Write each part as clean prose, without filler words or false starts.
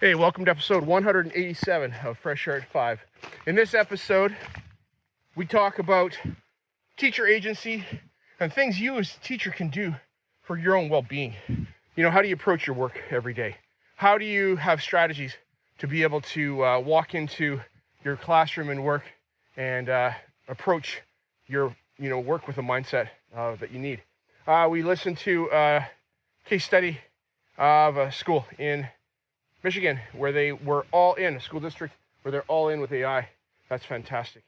Hey, welcome to episode 187 of Fresh Air at 5. In this episode, we talk about teacher agency and things you as a teacher can do for your own well-being. You know, how do you approach your work every day? How do you have strategies to be able to walk into your classroom and work and approach your work with a mindset that you need? We listened to a case study of a school in Michigan, where they were all in, a school district where they're all in with AI. That's fantastic.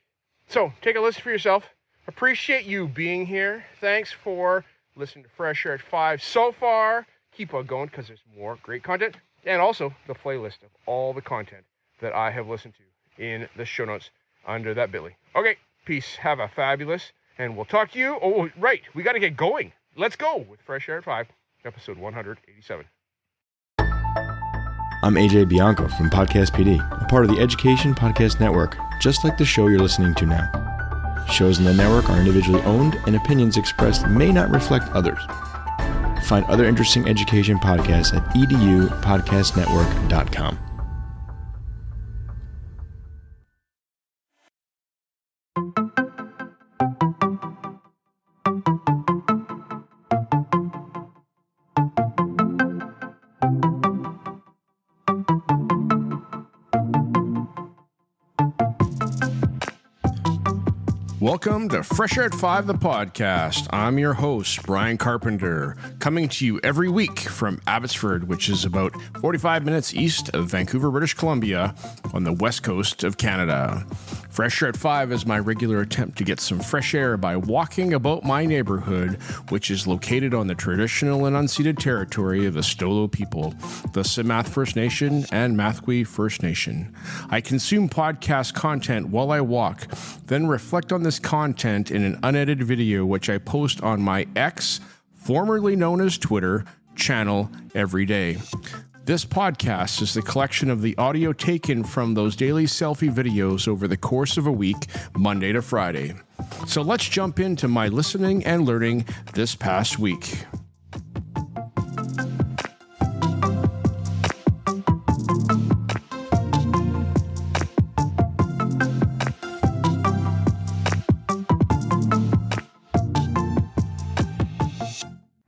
So take a listen for yourself. Appreciate you being here. Thanks for listening to Fresh Air at 5 so far. Keep on going because there's more great content. And also the playlist of all the content that I have listened to in the show notes under that bit.ly. Okay, peace. Have a fabulous, and we'll talk to you. Oh, right. We got to get going. Let's go with Fresh Air at 5, episode 187. I'm AJ Bianco from Podcast PD, a part of the Education Podcast Network, just like the show you're listening to now. Shows in the network are individually owned, and opinions expressed may not reflect others. Find other interesting education podcasts at edupodcastnetwork.com. Welcome to Fresh Air at 5, the podcast. I'm your host, Brian Carpenter, coming to you every week from Abbotsford, which is about 45 minutes east of Vancouver, British Columbia, on the west coast of Canada. Fresh Air at 5 is my regular attempt to get some fresh air by walking about my neighborhood, which is located on the traditional and unceded territory of the Stolo people, the Simath First Nation and Mathwee First Nation. I consume podcast content while I walk, then reflect on this content in an unedited video, which I post on my X, formerly known as Twitter, channel every day. This podcast is the collection of the audio taken from those daily selfie videos over the course of a week, Monday to Friday. So let's jump into my listening and learning this past week.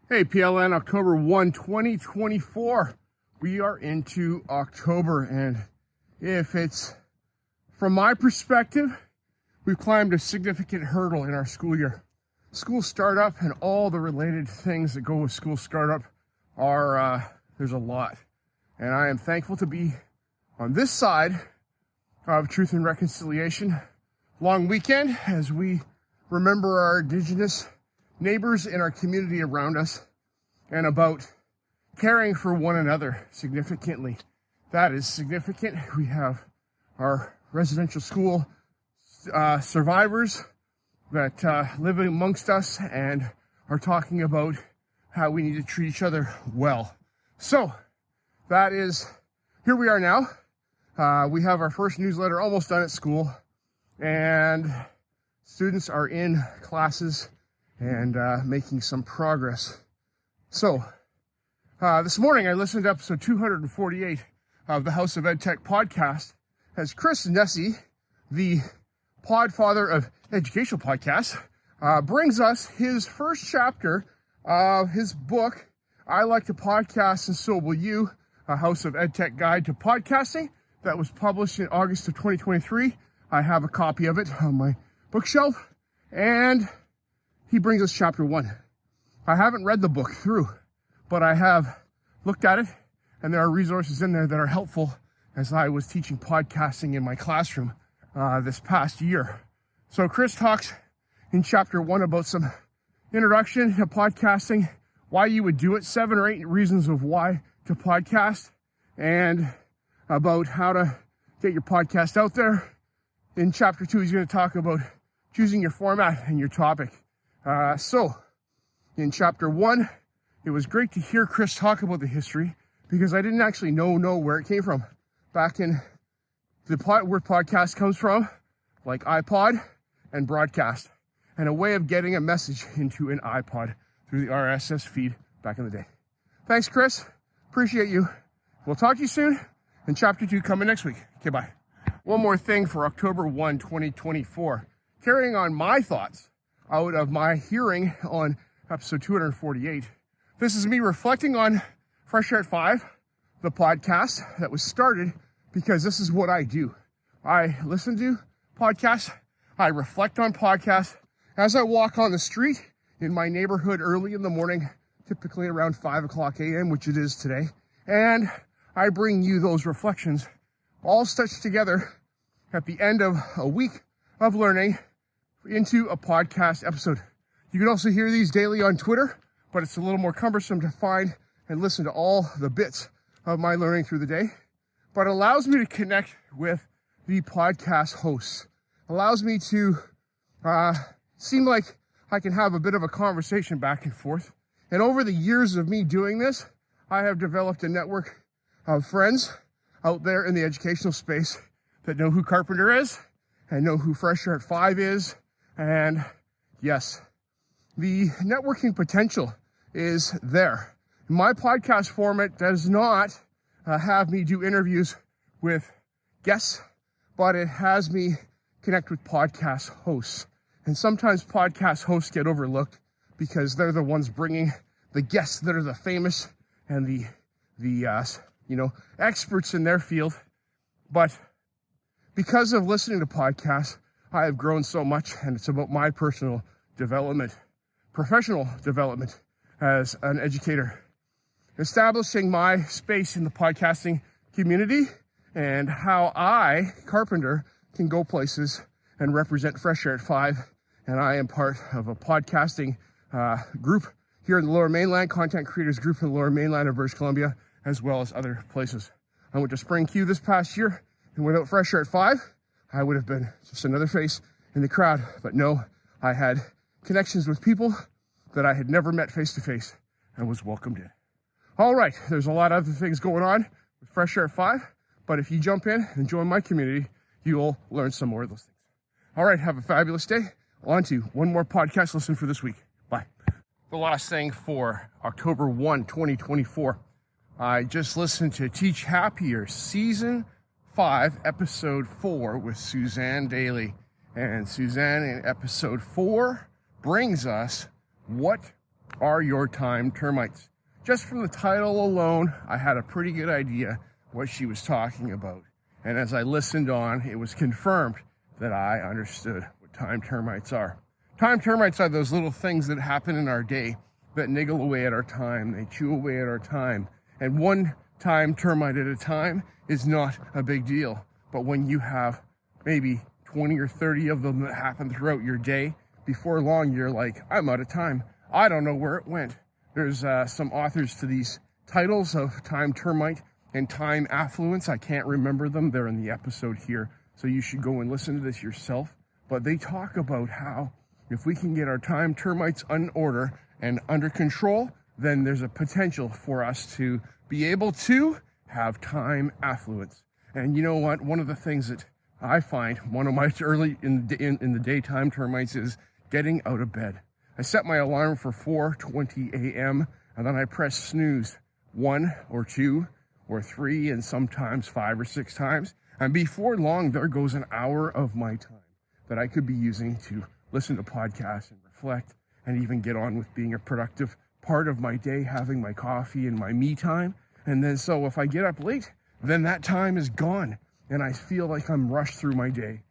Hey, PLN, October 1, 2024. We are into October, and if it's, from my perspective, we've climbed a significant hurdle in our school year. School startup and all the related things that go with school startup are, there's a lot. And I am thankful to be on this side of Truth and Reconciliation. Long weekend as we remember our Indigenous neighbors in our community around us and about caring for one another significantly. That is significant. We have our residential school survivors that live amongst us and are talking about how we need to treat each other well. So that is, here we are now. We have our first newsletter almost done at school, and students are in classes and making some progress. So this morning I listened to episode 248 of the House of EdTech podcast as Chris Nessie, the podfather of educational podcasts, brings us his first chapter of his book, I Like to Podcast and So Will You, a House of EdTech Guide to Podcasting, that was published in August of 2023. I have a copy of it on my bookshelf, and he brings us chapter 1. I haven't read the book through, but I have looked at it, and there are resources in there that are helpful as I was teaching podcasting in my classroom this past year. So Chris talks in chapter 1 about some introduction to podcasting, why you would do it, 7 or 8 reasons of why to podcast, and about how to get your podcast out there. In chapter 2, he's going to talk about choosing your format and your topic. So in chapter 1, it was great to hear Chris talk about the history because I didn't actually know where it came from. Back in where podcast comes from, like iPod and broadcast, and a way of getting a message into an iPod through the RSS feed back in the day. Thanks, Chris. Appreciate you. We'll talk to you soon, And chapter 2 coming next week. Okay, bye. One more thing for October 1, 2024. Carrying on my thoughts out of my hearing on episode 248. This is me reflecting on Fresh Air at 5, the podcast that was started because this is what I do. I listen to podcasts. I reflect on podcasts as I walk on the street in my neighborhood early in the morning, typically around 5 o'clock a.m., which it is today. And I bring you those reflections all stitched together at the end of a week of learning into a podcast episode. You can also hear these daily on Twitter, but it's a little more cumbersome to find and listen to all the bits of my learning through the day. But it allows me to connect with the podcast hosts. Allows me to seem like I can have a bit of a conversation back and forth. And over the years of me doing this, I have developed a network of friends out there in the educational space that know who Carpenter is and know who Fresh Air at 5 is. And yes, the networking potential is there. My podcast format does not have me do interviews with guests, but it has me connect with podcast hosts. And sometimes podcast hosts get overlooked because they're the ones bringing the guests that are the famous and the experts in their field. But because of listening to podcasts, I have grown so much, and it's about my personal development, professional development as an educator, establishing my space in the podcasting community and how I, Carpenter, can go places and represent Fresh Air at 5. And I am part of a podcasting group here in the Lower Mainland, content creators group in the Lower Mainland of British Columbia, as well as other places. I went to Spring Q this past year, and without Fresh Air at 5, I would have been just another face in the crowd. But no, I had connections with people that I had never met face to face and was welcomed in. All right, there's a lot of other things going on with Fresh Air at 5, but if you jump in and join my community, you'll learn some more of those things. All right, have a fabulous day. On to one more podcast listen for this week. Bye. The last thing for October 1, 2024. I just listened to Teach Happier, Season 5, Episode 4 with Suzanne Daly. And Suzanne in Episode 4 brings us, what are your time termites? Just from the title alone, I had a pretty good idea what she was talking about. And as I listened on, it was confirmed that I understood what time termites are. Time termites are those little things that happen in our day that niggle away at our time. They chew away at our time. And one time termite at a time is not a big deal. But when you have maybe 20 or 30 of them that happen throughout your day, before long, you're like, I'm out of time. I don't know where it went. There's some authors to these titles of time termite and time affluence. I can't remember them. They're in the episode here. So you should go and listen to this yourself. But they talk about how if we can get our time termites in order and under control, then there's a potential for us to be able to have time affluence. And you know what? One of the things that I find, one of my early in the daytime termites is getting out of bed. I set my alarm for 4:20 a.m. and then I press snooze 1 or 2 or 3 and sometimes 5 or 6 times. And before long, there goes an hour of my time that I could be using to listen to podcasts and reflect and even get on with being a productive part of my day, having my coffee and my me time. And then so if I get up late, then that time is gone and I feel like I'm rushed through my day.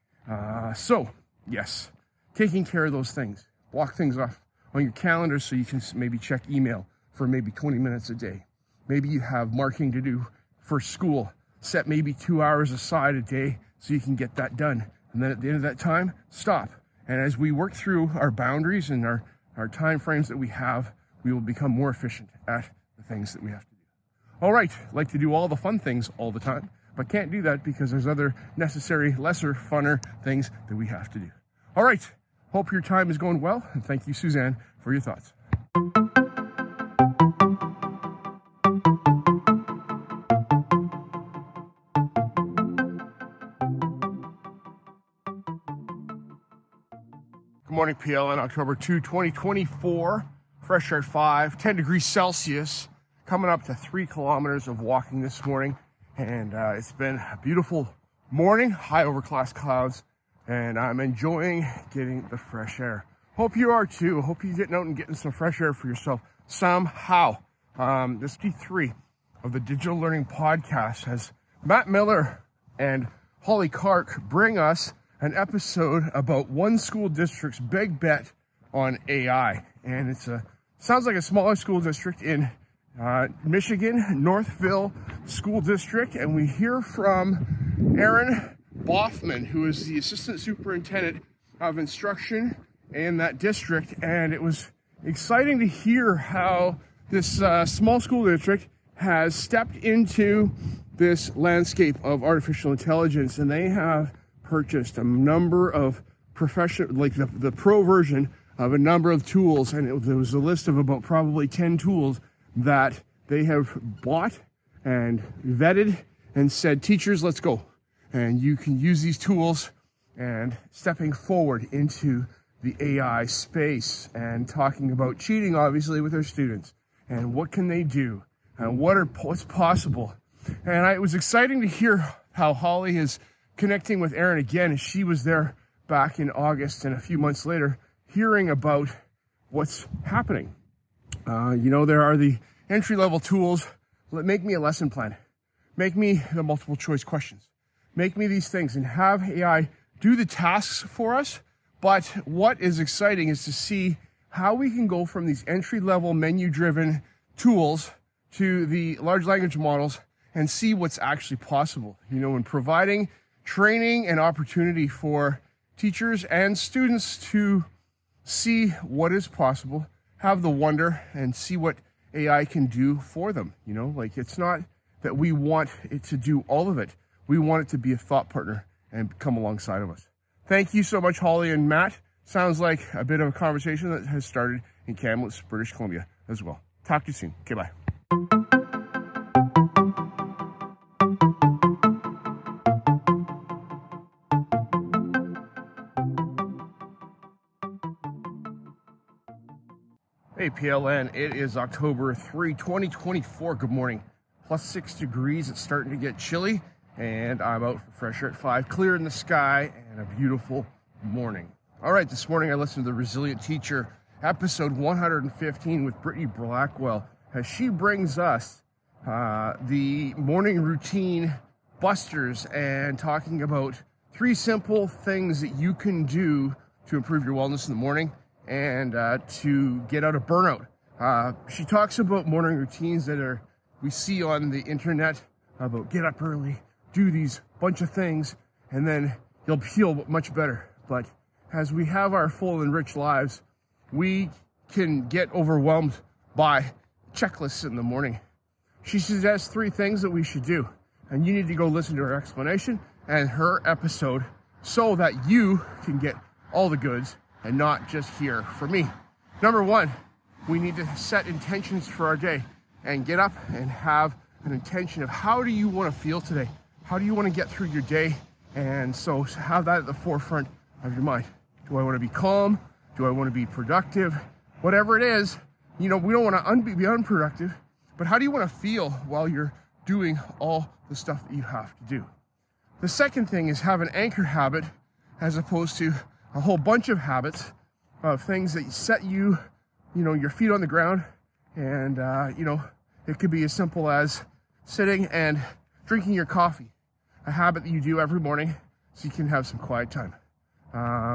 So yes, taking care of those things. Block things off on your calendar so you can maybe check email for maybe 20 minutes a day. Maybe you have marking to do for school. Set maybe 2 hours aside a day so you can get that done. And then at the end of that time, stop. And as we work through our boundaries and our time frames that we have, we will become more efficient at the things that we have to do. All right, like to do all the fun things all the time, but can't do that because there's other necessary, lesser, funner things that we have to do. All right, hope your time is going well, and thank you, Suzanne, for your thoughts. Good morning, PLN, October 2, 2024. Fresh Air at 5, 10 degrees Celsius, coming up to 3 kilometers of walking this morning. And it's been a beautiful morning, high overcast clouds, and I'm enjoying getting the fresh air. Hope you are too. Hope you're getting out and getting some fresh air for yourself somehow. This T3 of the Digital Learning Podcast has Matt Miller and Holly Clark bring us an episode about one school district's big bet on AI. And sounds like a smaller school district in Michigan, Northville School District. And we hear from Aaron Boffman, who is the Assistant Superintendent of Instruction in that district. And it was exciting to hear how this small school district has stepped into this landscape of artificial intelligence, and they have purchased a number of the pro version of a number of tools, and there was a list of about probably 10 tools that they have bought and vetted and said, teachers, let's go. And you can use these tools, and stepping forward into the AI space and talking about cheating, obviously, with their students, and what can they do and what's possible. And it was exciting to hear how Holly is connecting with Aaron again, as she was there back in August, and a few months later, hearing about what's happening. There are the entry-level tools. Make me a lesson plan. Make me the multiple choice questions. Make me these things, and have AI do the tasks for us. But what is exciting is to see how we can go from these entry-level menu-driven tools to the large language models and see what's actually possible, and providing training and opportunity for teachers and students to see what is possible, have the wonder, and see what AI can do for them. It's not that we want it to do all of it. We want it to be a thought partner and come alongside of us. Thank you so much, Holly and Matt. Sounds like a bit of a conversation that has started in Kamloops, British Columbia as well. Talk to you soon. Okay, bye. Hey, PLN, it is October 3, 2024. Good morning. Plus 6 degrees. It's starting to get chilly, and I'm out for fresh air at 5. Clear in the sky and a beautiful morning. All right, this morning I listened to the Resilient Teacher, episode 115 with Brittany Blackwell, as she brings us the morning routine busters and talking about 3 simple things that you can do to improve your wellness in the morning and to get out of burnout. She talks about morning routines that we see on the internet about get up early, do these bunch of things, and then you'll feel much better. But as we have our full and rich lives, we can get overwhelmed by checklists in the morning. She suggests 3 things that we should do, and you need to go listen to her explanation and her episode so that you can get all the goods and not just hear from me. Number 1, we need to set intentions for our day and get up and have an intention of how do you want to feel today? How do you want to get through your day? And so have that at the forefront of your mind. Do I want to be calm? Do I want to be productive? Whatever it is, we don't want to be unproductive, but how do you want to feel while you're doing all the stuff that you have to do? The second thing is have an anchor habit as opposed to a whole bunch of habits of things that set your feet on the ground. And, it could be as simple as sitting and drinking your coffee, a habit that you do every morning so you can have some quiet time.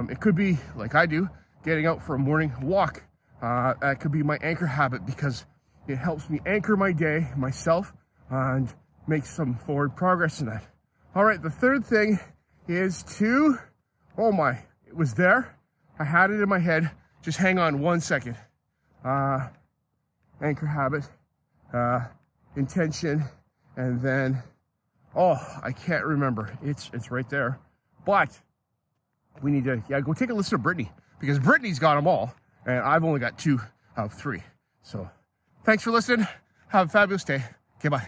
It could be, like I do, getting out for a morning walk. That could be my anchor habit because it helps me anchor my day, myself, and make some forward progress in that. All right, the third thing is it was there. I had it in my head. Just hang on 1 second. Anchor habit, intention, and then, I can't remember. It's right there. But we need to, go take a listen to Brittany, because Brittany's got them all, and I've only got 2 of 3. So thanks for listening. Have a fabulous day. Okay, bye.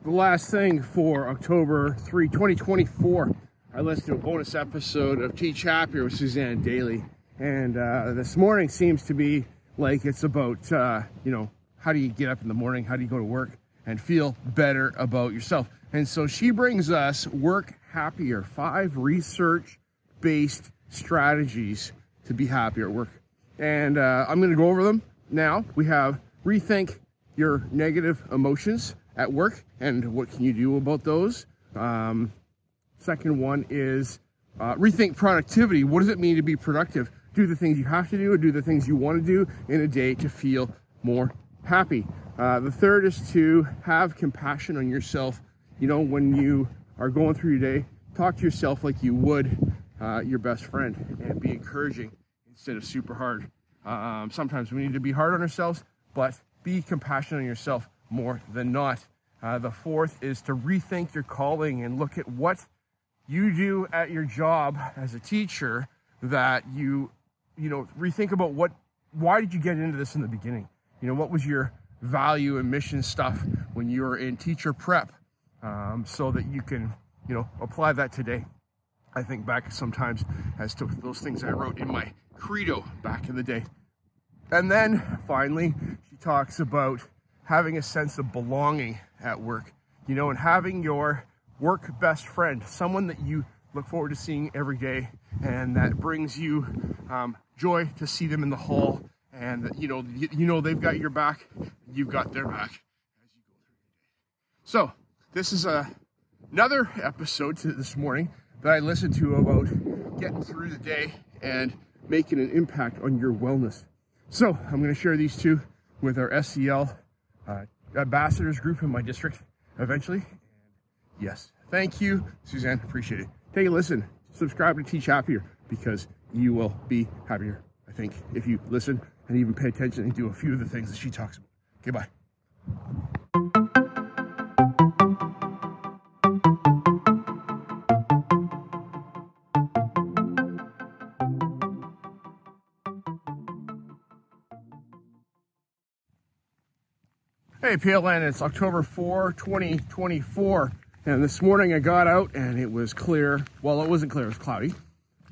The last thing for October 3, 2024, I listened to a bonus episode of Teach Happier with Suzanne Daly. And this morning seems to be like it's about, how do you get up in the morning? How do you go to work? and feel better about yourself. And so she brings us Work Happier, 5 research-based strategies to be happier at work. And I'm going to go over them now. We have rethink your negative emotions at work and what can you do about those. Second one is rethink productivity. What does it mean to be productive? Do the things you have to do or do the things you want to do in a day to feel more happy. The third is to have compassion on yourself. You know, when you are going through your day, talk to yourself like you would your best friend and be encouraging instead of super hard. Sometimes we need to be hard on ourselves, but be compassionate on yourself more than not. The fourth is to rethink your calling and look at what you do at your job as a teacher that you rethink about why did you get into this in the beginning? You know, what was your value and mission stuff when you were in teacher prep, so that you can, apply that today. I think back sometimes as to those things I wrote in my credo back in the day. And then finally, she talks about having a sense of belonging at work, and having your work best friend, someone that you look forward to seeing every day and that brings you joy to see them in the hall, and that, they've got your back, you've got their back as you go through your day. So this is another episode this morning that I listened to about getting through the day and making an impact on your wellness. So I'm going to share these two with our SEL ambassadors group in my district eventually. And yes, thank you, Suzanne. Appreciate it. Take a listen. Subscribe to Teach Happier because you will be happier, I think, if you listen and even pay attention and do a few of the things that she talks about. Okay, bye. Hey PLN, it's October 4, 2024, and this morning I got out and it was clear. Well, it wasn't clear, it was cloudy,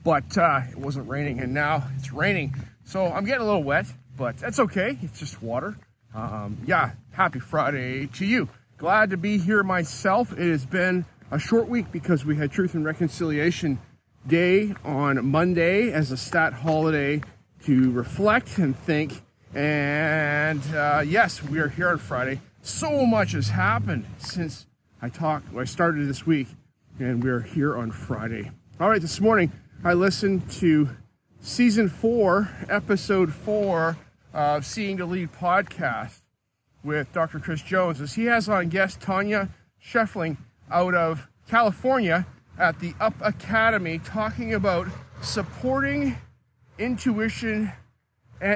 but it wasn't raining, and now it's raining. So I'm getting a little wet, but that's okay, it's just water. Happy Friday to you. Glad to be here myself. It has been a short week because we had Truth and Reconciliation Day on Monday as a stat holiday to reflect and think. And yes, we are here on Friday. So much has happened since I started this week, and we're here on Friday. All right, this morning I listened to season 4, episode 4 of Seeing to Lead podcast with Dr. Chris Jones, as he has on guest Tanya Scheffling out of California at the Up Academy, talking about supporting intuition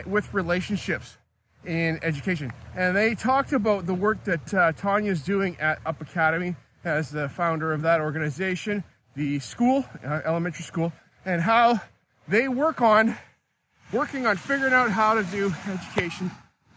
with relationships in education. And they talked about the work that Tanya's doing at Up Academy as the founder of that organization, the school, elementary school, and how they working on figuring out how to do education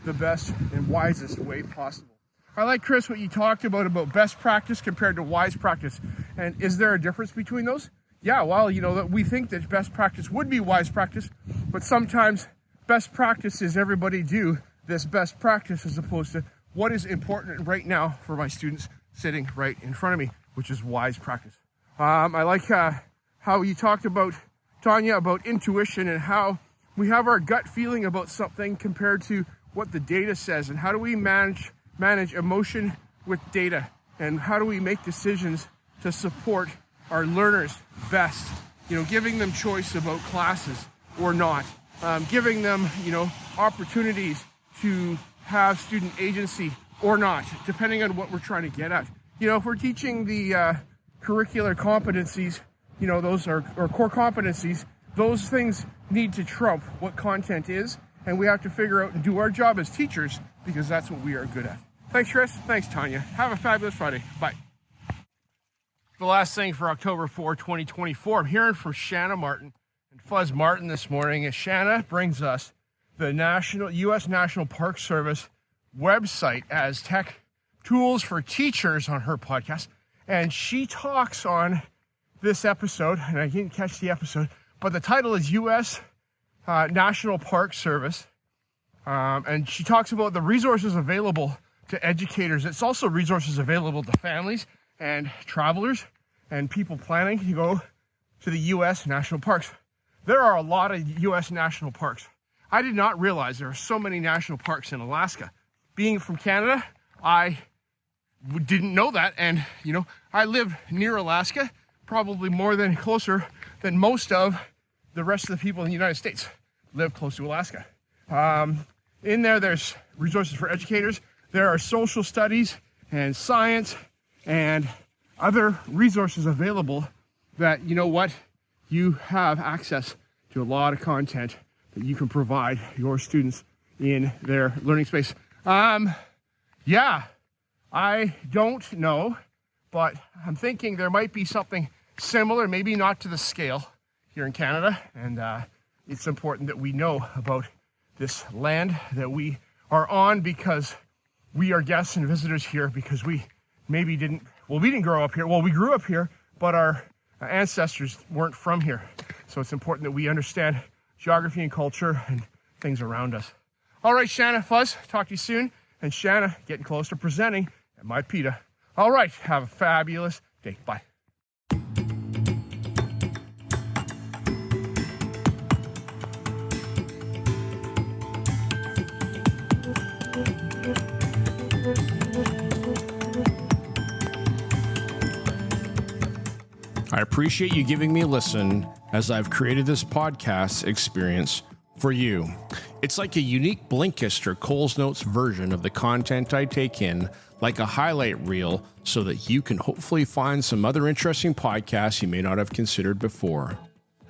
the best and wisest way possible. I like, Chris, what you talked about best practice compared to wise practice. And is there a difference between those? Yeah, well, that we think that best practice would be wise practice, but sometimes best practice is everybody do this best practice as opposed to what is important right now for my students sitting right in front of me, which is wise practice. I like how you talked about, Tanya, about intuition and how we have our gut feeling about something compared to what the data says, and how do we manage emotion with data, and how do we make decisions to support our learners best, giving them choice about classes or not, giving them, opportunities to have student agency or not, depending on what we're trying to get at. If we're teaching the curricular competencies, those are core competencies, those things need to trump what content is, and we have to figure out and do our job as teachers because that's what we are good at. Thanks, Chris. Thanks, Tanya. Have a fabulous Friday. Bye. The last thing for October 4, 2024, I'm hearing from Shanna Martin and Fuzz Martin this morning, as Shanna brings us the U.S. National Park Service website as tech tools for teachers on her podcast. And she talks on this episode, and I didn't catch the episode, but the title is U.S. National Park Service. And she talks about the resources available to educators. It's also resources available to families and travelers and people planning to go to the U.S. national parks. There are a lot of U.S. national parks. I did not realize there are so many national parks in Alaska. Being from Canada, I didn't know that. And, I live near Alaska, probably closer than most of the rest of the people in the United States live close to Alaska. In there's resources for educators. There are social studies and science and other resources available that, you have access to a lot of content that you can provide your students in their learning space. I don't know, but I'm thinking there might be something similar, maybe not to the scale here in Canada. And it's important that we know about this land that we are on, because we are guests and visitors here, because we didn't grow up here. Well, we grew up here, but our ancestors weren't from here. So it's important that we understand geography and culture and things around us. All right, Shanna, Fuzz, talk to you soon. And Shanna, getting close to presenting at my PETA. All right, have a fabulous day. Bye. I appreciate you giving me a listen as I've created this podcast experience for you. It's like a unique Blinkist or Coles Notes version of the content I take in, like a highlight reel, so that you can hopefully find some other interesting podcasts you may not have considered before.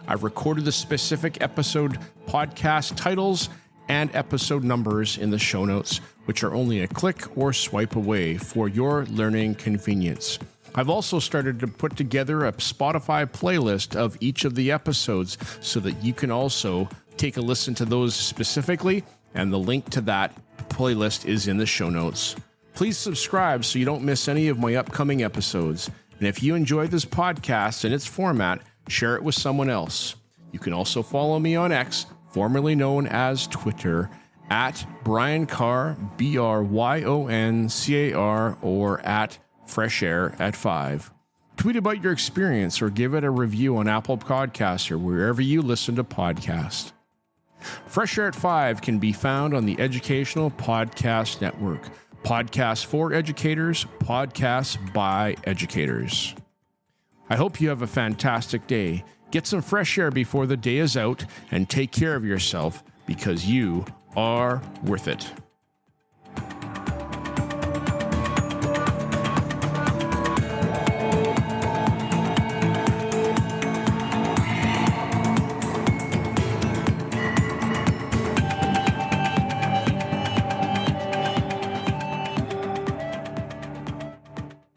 I've recorded the specific episode podcast titles and episode numbers in the show notes, which are only a click or swipe away for your learning convenience. I've also started to put together a Spotify playlist of each of the episodes so that you can also take a listen to those specifically, and the link to that playlist is in the show notes. Please subscribe so you don't miss any of my upcoming episodes. And if you enjoy this podcast and its format, share it with someone else. You can also follow me on X, formerly known as Twitter, at Brian Carr, BRYONCAR, or at Fresh Air at 5. Tweet about your experience or give it a review on Apple Podcasts or wherever you listen to podcasts. Fresh Air at 5 can be found on the Educational Podcast Network. Podcasts for educators, podcasts by educators. I hope you have a fantastic day. Get some fresh air before the day is out and take care of yourself, because you are worth it.